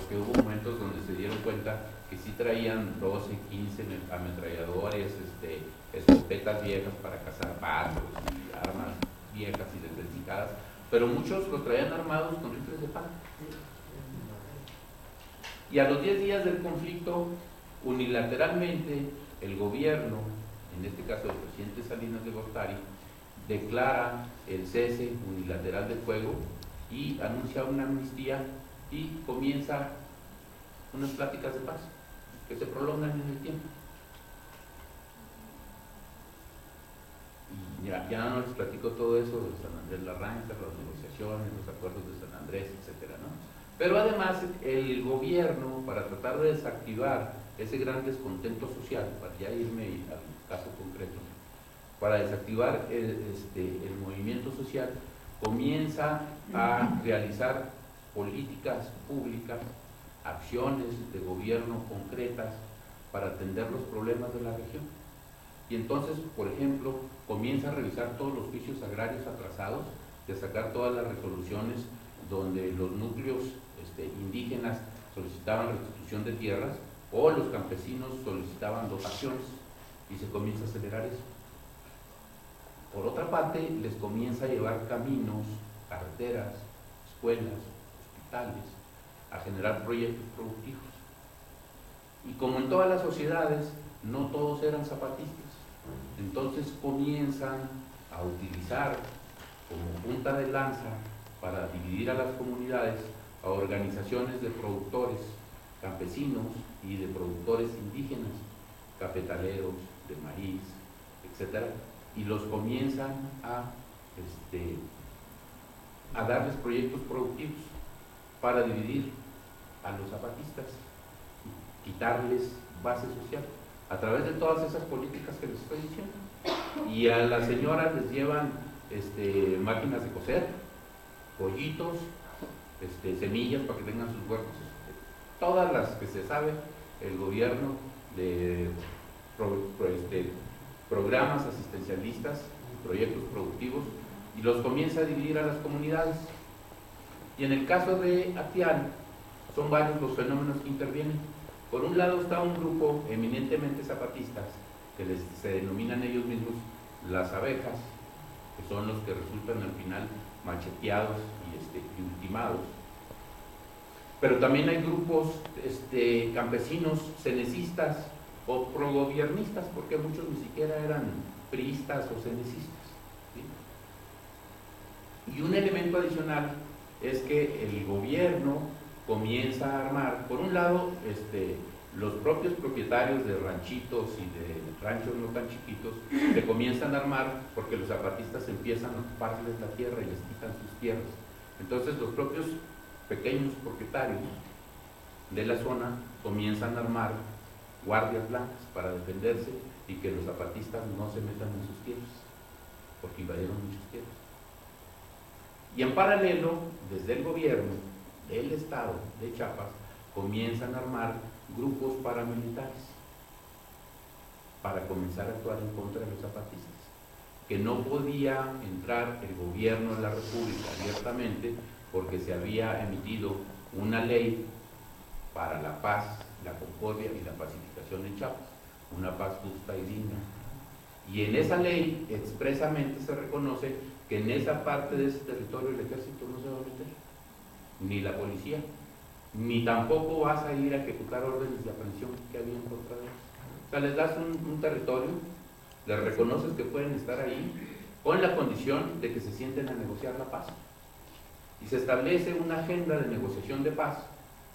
porque hubo momentos donde se dieron cuenta que sí traían 12, 15 ametralladores, escopetas viejas para cazar patos y armas viejas y desdenticadas, pero muchos los traían armados con rifles de palo. Y a los 10 días del conflicto, unilateralmente, el gobierno, en este caso el presidente Salinas de Gortari, declara el cese unilateral del fuego y anuncia una amnistía y comienza unas pláticas de paz que se prolongan en el tiempo. Y ya no les platico todo eso de San Andrés Larranca, las negociaciones, los acuerdos de San Andrés, etcétera, ¿no? Pero además el gobierno, para tratar de desactivar ese gran descontento social, para ya irme al caso concreto, para desactivar el movimiento social, comienza a realizar políticas públicas, acciones de gobierno concretas para atender los problemas de la región. Y entonces, por ejemplo, comienza a revisar todos los juicios agrarios atrasados, de sacar todas las resoluciones donde los núcleos indígenas solicitaban restitución de tierras o los campesinos solicitaban dotaciones, y se comienza a acelerar eso. Por otra parte, les comienza a llevar caminos, carreteras, escuelas, hospitales, a generar proyectos productivos. Y como en todas las sociedades, no todos eran zapatistas. Entonces comienzan a utilizar como punta de lanza para dividir a las comunidades a organizaciones de productores campesinos y de productores indígenas, cafetaleros, de maíz, etcétera, y los comienzan a darles proyectos productivos para dividir a los zapatistas, quitarles base social a través de todas esas políticas que les estoy diciendo. Y a las señoras les llevan máquinas de coser, pollitos, semillas para que tengan sus huertos, todas las que se sabe el gobierno de programas asistencialistas, proyectos productivos, y los comienza a dividir a las comunidades. Y en el caso de Atial, son varios los fenómenos que intervienen. Por un lado está un grupo eminentemente zapatistas, que se denominan ellos mismos las abejas, que son los que resultan al final macheteados y ultimados. Pero también hay grupos campesinos cenecistas o progobiernistas, porque muchos ni siquiera eran priistas o cenecistas, ¿sí? Y un elemento adicional es que el gobierno comienza a armar, por un lado, los propios propietarios de ranchitos y de ranchos no tan chiquitos se comienzan a armar porque los zapatistas empiezan a ocuparles la tierra y les quitan sus tierras. Entonces los propios pequeños propietarios de la zona comienzan a armar guardias blancas para defenderse y que los zapatistas no se metan en sus tierras, porque invadieron muchas tierras. Y en paralelo, desde el gobierno del estado de Chiapas, comienzan a armar grupos paramilitares para comenzar a actuar en contra de los zapatistas, que no podía entrar el gobierno de la República abiertamente porque se había emitido una ley para la paz, la concordia y la pacificación en Chiapas, una paz justa y digna. Y en esa ley expresamente se reconoce que en esa parte de ese territorio el ejército no se va a meter, ni la policía, ni tampoco vas a ir a ejecutar órdenes de aprehensión que había en contra de ellos. O sea, les das un territorio, les reconoces que pueden estar ahí, con la condición de que se sienten a negociar la paz. Y se establece una agenda de negociación de paz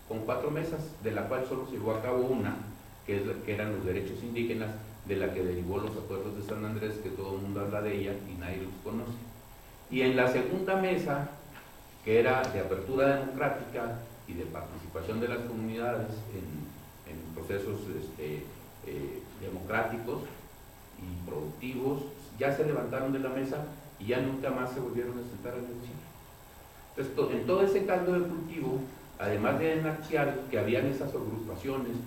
con 4 mesas, de la cual solo se llevó a cabo una, que eran los derechos indígenas, de la que derivó los acuerdos de San Andrés, que todo el mundo habla de ella y nadie los conoce. Y en la segunda mesa, que era de apertura democrática y de participación de las comunidades en procesos democráticos y productivos, ya se levantaron de la mesa y ya nunca más se volvieron a sentar a negociar. Entonces, en todo ese caldo de cultivo, además de en Axial, que habían esas agrupaciones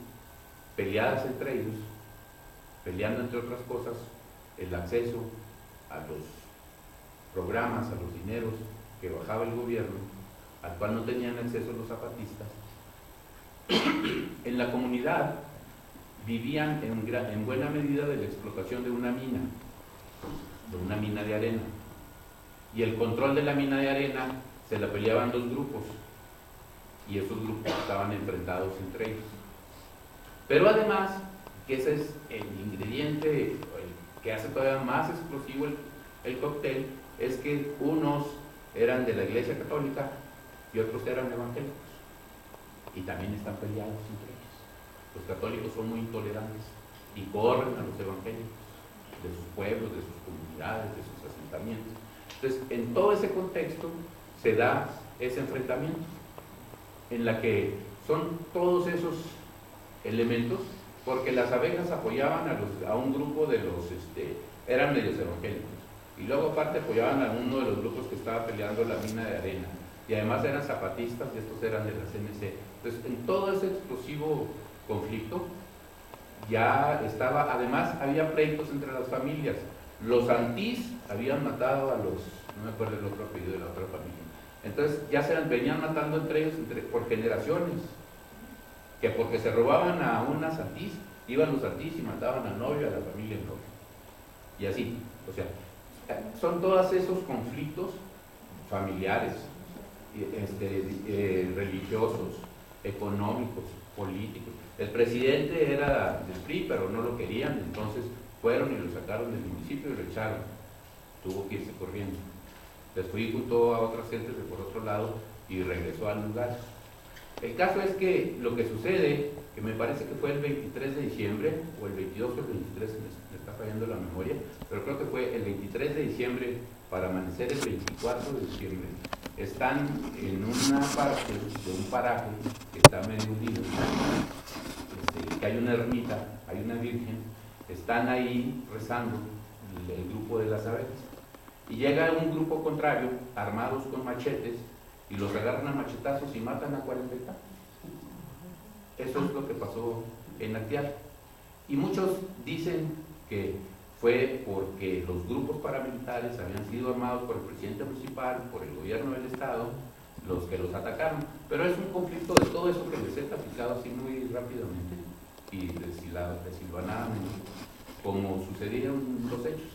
peleadas entre ellos, peleando entre otras cosas el acceso a los programas, a los dineros que bajaba el gobierno, al cual no tenían acceso los zapatistas, En la comunidad vivían en buena medida de la explotación de una mina de arena. Y el control de la mina de arena se la peleaban dos grupos, y esos grupos estaban enfrentados entre ellos. Pero además, que ese es el ingrediente el que hace todavía más explosivo el cóctel, es que unos eran de la Iglesia Católica y otros eran evangélicos, y también están peleados entre ellos. Los católicos son muy intolerantes y corren a los evangélicos de sus pueblos, de sus comunidades, de sus asentamientos. Entonces, en todo ese contexto se da ese enfrentamiento, en la que son todos esos elementos, porque las abejas apoyaban a un grupo de los, eran medios evangélicos, y luego aparte apoyaban a uno de los grupos que estaba peleando la mina de arena, y además eran zapatistas y estos eran de la CNC. Entonces, en todo ese explosivo conflicto ya estaba, además había pleitos entre las familias. Los Antís habían matado a los, no me acuerdo el otro apellido de la otra familia. Entonces ya venían matando entre ellos por generaciones, que porque se robaban a unas Antís, iban los Antís y mataban al novio, a la familia del novio. Y así, o sea, son todos esos conflictos familiares, religiosos, económicos, políticos. El presidente era del PRI, pero no lo querían, entonces fueron y lo sacaron del municipio y lo echaron. Tuvo que irse corriendo. Después juntó a otras gentes de por otro lado y regresó al lugar. El caso es que lo que sucede, que me parece que fue el 23 de diciembre, o el 22 o el 23, me está fallando la memoria, pero creo que fue el 23 de diciembre para amanecer el 24 de diciembre. Están en una parte de un paraje que está medio unido, que hay una ermita, hay una virgen, están ahí rezando el grupo de las abejas. Y llega un grupo contrario, armados con machetes, y los agarran a machetazos y matan a 40 y tantos. Eso es lo que pasó en Acteal. Y muchos dicen que fue porque los grupos paramilitares habían sido armados por el presidente municipal, por el gobierno del estado, los que los atacaron. Pero es un conflicto de todo eso que les he platicado así muy rápidamente y desilvanadamente, como sucedieron los hechos.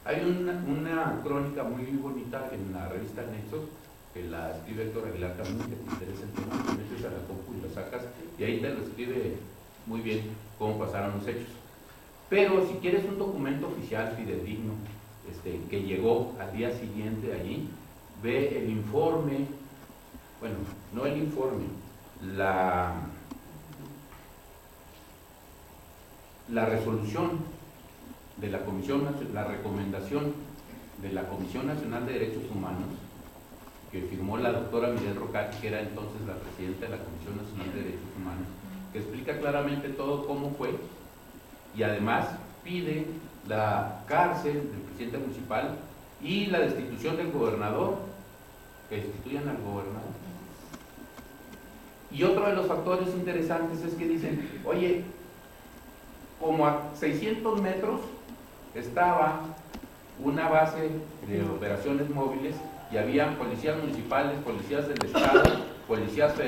Hay una crónica muy bonita en la revista Nexos, que la escribe Héctor Aguilar también, que te interesa el tema, te metes a la compu y lo sacas, y ahí te lo escribe muy bien cómo pasaron los hechos. Pero si quieres un documento oficial fidedigno, que llegó al día siguiente allí, ve el informe, bueno, no el informe, la resolución de la Comisión, la recomendación de la Comisión Nacional de Derechos Humanos, que firmó la doctora Miguel Rocati, que era entonces la presidenta de la Comisión Nacional de Derechos Humanos, que explica claramente todo cómo fue, y además pide la cárcel del presidente municipal y la destitución del gobernador, que destituyan al gobernador. Y otro de los factores interesantes es que dicen, oye, como a 600 metros estaba una base de operaciones móviles y había policías municipales, policías del estado, policías federales,